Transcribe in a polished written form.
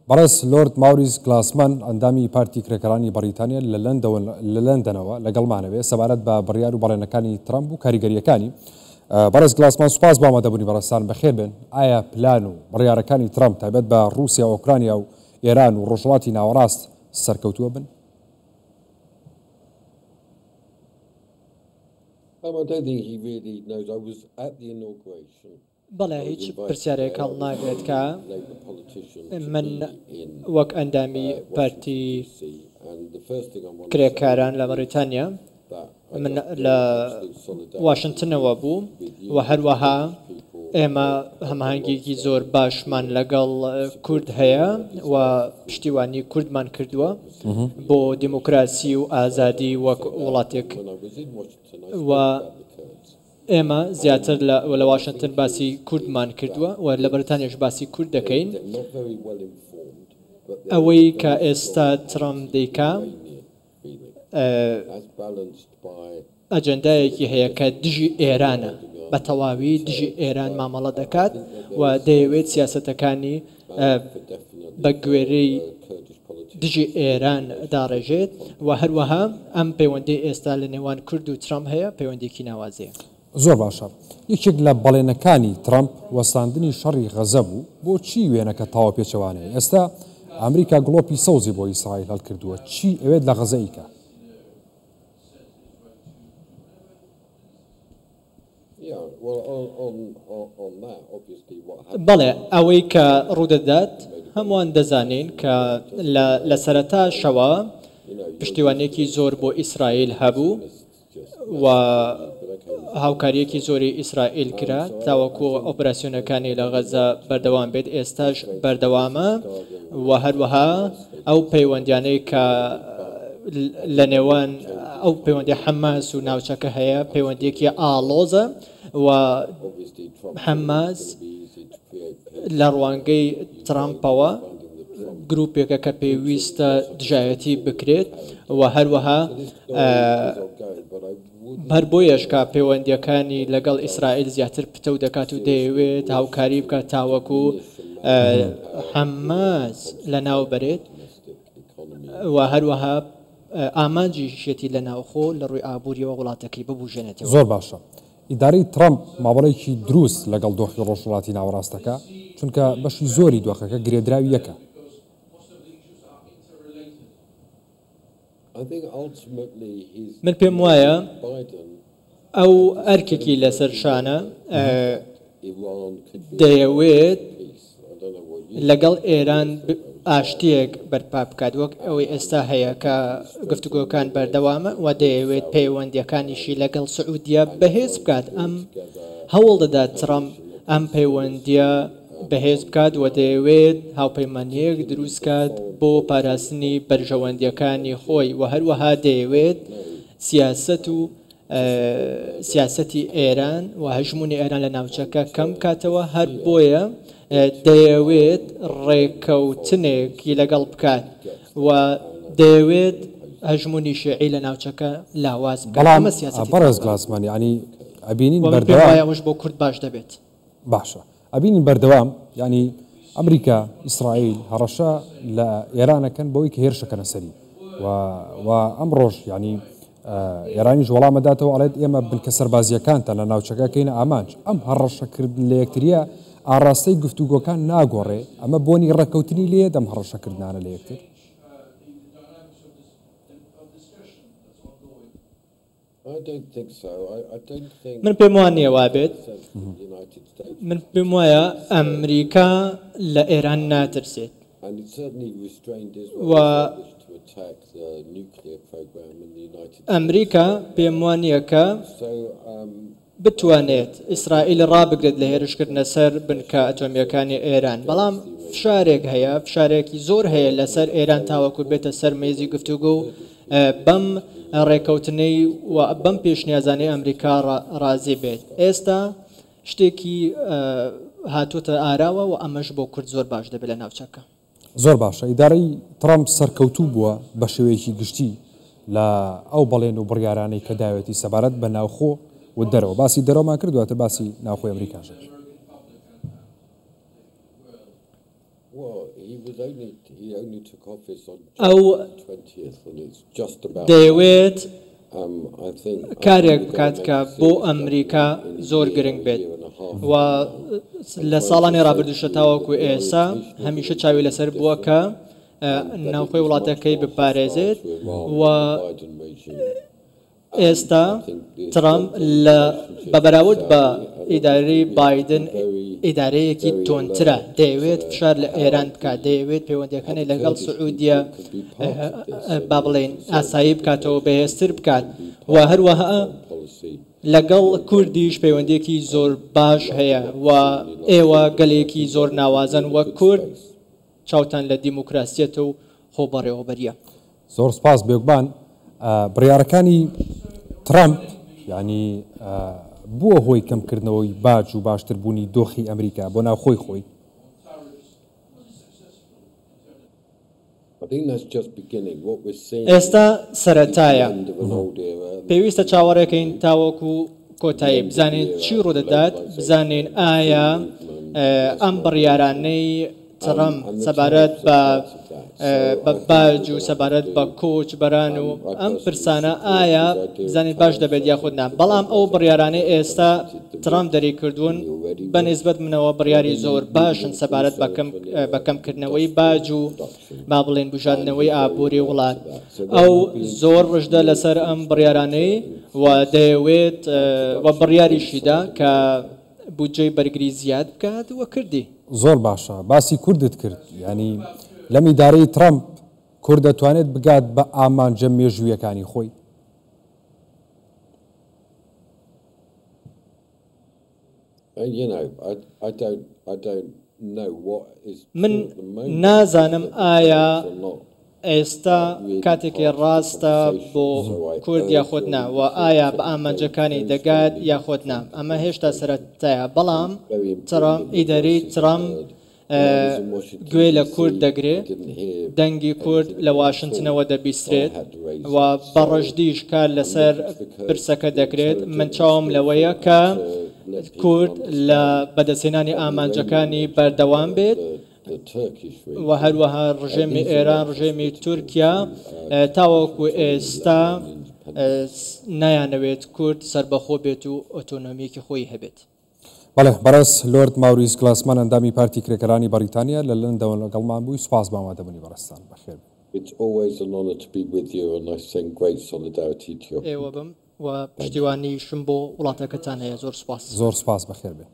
بەڕێز لۆرد ماوریس گلاسمان ئەندامی پارتی کرێکەرانی بەریتانیا لە لەندەنەوە لەگەڵمانەوێ سەبارەت بە بڕیار و بەڵێنەکانی ترامپ و کاریگەریەکانی. بەڕێز گلاسمان سوپاس بۆ ئامادەبوونی بەڕێستان بەخێر بێن. ئایا پلان و بڕیارەکانی ترامپ تایبەت بە رووسیا و ئۆکرانیا و ئێران و ڕۆژهەڵاتی ناوەڕاست سەرکەوتووە بن؟ بەڵێ هیچ پرسیارێک هەڵ ناگرێت کە من وەک ئەندامی پارتی کرێکاران لە بەریتانیا من لە واشنگتنەوە بوو و هەروەها ئێمە هەماهەنگێکی زۆر باشمان لەگەڵ کورد هەیە و پشتیوانی کوردمان کردووە بۆ دیموکراسی و ئازادی وەک وڵاتێک و ئێمە زیاتر لە واشنگتن باسی کوردمان کردووە و لە بەریتانیاش باسی کورد دەکەین. ئەوەی کە ئێستا ترامپ دەیکا ئەجەندایەکی هەیە کە دژی ئێرانە بە تەواوی دژی ئێران مامەڵە دەکات و دەیەوێت سیاسەتەکانی بە گوێرەی دژی ئێران داڕێژێت و هەروەها ئەم پەیوەندی ئێستا لە نێوان کورد و ترامپ هەیە پەیوەندێکی ناوازەیە. زۆر باشە. یەکێک لە بەڵێنەکانی ترامپ وەستاندنی شەڕی غەزە بوو. بۆچی وێنەکە تاوە پێچەوانەیە؟ ئێستا ئەمریکا گڵۆپی سەوزی بۆ ئیسرائیل هەڵکردووە. چی ئەوێت لە غەزەیکە؟ بەڵێ ئەوەی کە ڕوودەدات هەمووان دەزانین کە لە سەرەتا شەوە پشتیوانێکی زۆر بۆ ئیسرائیل هەبوو و هاوکاریەکی زۆری ئیسرائیل کرا تاوەکو ئۆپراسیۆنەکانی لە غەزە بەردەوام بێت. ئێستاش بەردەوامە و هەروەها ئەو پەیوەندیانەی کە لە نێوان ئەو پەیوەندی حەماس و ناوچەکە هەیە پەیوەندێکی ئاڵۆزە و حەماس لە ڕوانگەی ترامپەوە گروپێکە کە پێویستە دژایەتی بکرێت و هەروەها هەر بۆیەش کە پەیوەندیەکانی لەگەڵ ئیسرائیل زیاتر پتە دەکات و دەیەوێت هاوکاری بکات تاوەکو حەماس لە ناو بەرێت و هەروەها ئامانجی شێتی لە ناوخۆ لە ڕووی ئابووریەوە وڵاتەکەی ببوژێنێتەوە. زۆر باشە. ئیدارەی ترامپ ماوەڵێکی دروست لەگەڵ دۆخی ڕۆژهەڵاتی ناوەڕاستەکە چونکە بەشی زۆری دۆخەکە گرێدراوی یەکە. من پێم وایە ئەو ئەرکێکی لەسەر شانە دەیەوێت لەگەڵ ئێران ئاشتیەک بەرپا بکات وەک ئەوەی ئێستا هەیە کە گفتوگۆکان بەردەوامە و دەیەوێت پەیوەندیەکانیشی لەگەڵ سعودیە بەهێز بکات. ئەم هەوڵ دەدات ترامپ ئەم پەیوەندیە بەهێز بکات و دەیەوێت هاوپەیمانیەک دروستکات بۆ پاراستنی بەرژەوەندیەکانی خۆی و هەروەها دەیەوێت سیاسەتی ئێران و هەژمونی ئێران لە ناوچەکە کەم کاتەوە هەر بۆیە دەیەوێت ڕێکەوتنێکی لەگەڵ بکات و دەیەوێت هەژمونی شیعی لە ناوچەکە لاواز بکات. بەڕێز گلاسمان ینی ئەبینین بەردەوامش بۆ کورد باش دەبێت. باشە ئەبینین بەردەوام ینی ئەمریکا ئیسرائیل هەڕەشە لە ئێرانەکەن بۆی کە هێرشەکەنە سەری و ئەم ڕۆژ ینی ئێرانیش وەڵامەداتەوە ئەڵێت ئێمە بنکە سەربازیەکانتە لە ناوچەکەکەینە ئامانج. ئەم هەڕەشەکردن لە یەکتریە ئاڕاستەی گفتوگۆکان ناگۆڕێ ئەمە بۆنی ڕێکەوتنی لێ دەم هەڕەشەکردانە لە یەکتر. من پێم وانە وابێت من پێم وایە ئەمریکا لە ئێران ناترسێت و ئەمریکا پێم وانە کە بتوانێت ئیسرائیل ڕابگرێت لە هێرشکردنە سەر بنکە ئەتۆمیەکانی ئێران. بەڵام فشارێک هەیە فشارێکی زۆر هەیە لەسەر ئێران تاوەکو بێتە سەر مێزی گفتوگۆ بەم ڕێکەوتنەی و بەم پێشنیازانەی ئەمریکا ڕازی بێت. ئێستا شتێکی هاتووتە ئاراوە و ئەمەش بۆ کورد زۆر باش دەبێت لە ناوچەکە. زۆر باشە. ئیدارەی ترامپ سەرکەوتوو بووە بە شێوەیەکی گشتی لە ئەو بەڵێن و بڕیارانەی کە داوێتی سەبارەت بە ناوخۆ و دەرەوە باسی دەرەوەمان کردواتە باسی ناوخۆی ئەمریکاژە. he only took office on أو January 20th, and it's just about. دەیەوێت I think کارێک بکات کە بۆ ئەمریکا زۆر گرنگ بێت و لە ساڵانی ڕابردووشە تاوەکو ئێستا هەمیشە چاوی لەسەر بووە کە ناوخۆی وڵاتەکەی بپارێزێت و ئێستا ترامپ بەبەراورد بە ئیدارەی بایدن ئیدارەیەکی تۆنترە دەیەوێت فشار لە ئێران بکات دەیەوێت پەیوەندیەکانی لەگەڵ سعودیە با بڵێن ئاسایی بکاتەوە بەهێزتر بکات و هەروەها لەگەڵ کوردیش پەیوەندیەکی زۆر باش هەیە و ئێوە گەلێکی زۆر ناوازن وە کورد چاوتان لە دیموکراسیەتە و خۆبەڕێوەبەریە. زۆر سپاس بێگومان بڕیارەکانی ترامپ ینی بووە هۆی کەمکردنەوەی باج و باشتربوونی دۆخی ئەمریکا بۆ ناوخۆی خۆی. ئێستا سەرەتایە پێویستە چاوەڕێکەین تاوەکو کۆتایی بزانین چی ڕوودەدات بزانین ئایا ئەم بڕیارانەی ترامپ سەبارەت بە باج و سەبارەت بە کۆچبەران و ئەم پرسانە ئایا بزانین باش دەبێت یاخود نا بەڵام ئەو بڕیارانەی ئێستا ترامپ دەری کردوون بە نسبەت منەوە بڕیاری زۆر باشن سەبارەت بە کەمکردنەوەی باج و با بڵێن بژاردنەوەی ئابووری وڵات ئەو زۆر ڕژدە لەسەر ئەم بڕیارانەی و دەیەوێت وە بڕیاریشیدا کە بودجەی بەرگری زیاد بکات وە کردی. زۆر باشە باسی کوردت کرد ینی لەم ئیدارەی ترامپ کورد دەتوانێت بگات بە ئامانجە مێژوویەکانی خۆی. من نازانم ئایا ئێستا کاتێکی ڕاستە بۆ کورد یاخۆت نا و ئایا بە ئامانجەکانی دەگات یاخۆت نا ئەمە هێشتا سەرەتایە بەڵام ئیدارەی ترامپ گوێ لە کورد دەگرێت دەنگی کورد لە واشنگتنەوە دەبیسترێت و بەڕەشدیش کار لەسەر پرسەکە دەکرێت من چاوم لەوەیە کە کورد لە بەدەستێنانی ئامانجەکانی بەردەوام بێت و هەروەها ڕژێمی ئێران ڕژێمی تورکیا تاوەکو ئێستا نایانەوێت کورد سربەخۆ بێت و ئۆتۆنۆمیەکی خۆی هەبێت. بەڵێ بەڕێز لۆرد ماوریس گلاسمان ئەندامی پارتی کرێکەرانی بەریتانیا لە لەندەوە لەگەڵمان بووی سوپاس بە ئامادەبوونی بەڕێستان بەخێر. ئێوە بم و پشتیوانیشم بۆ وڵاتەکەتان هەیە زۆر سپاس. زۆر سپاس بەخێر بێ.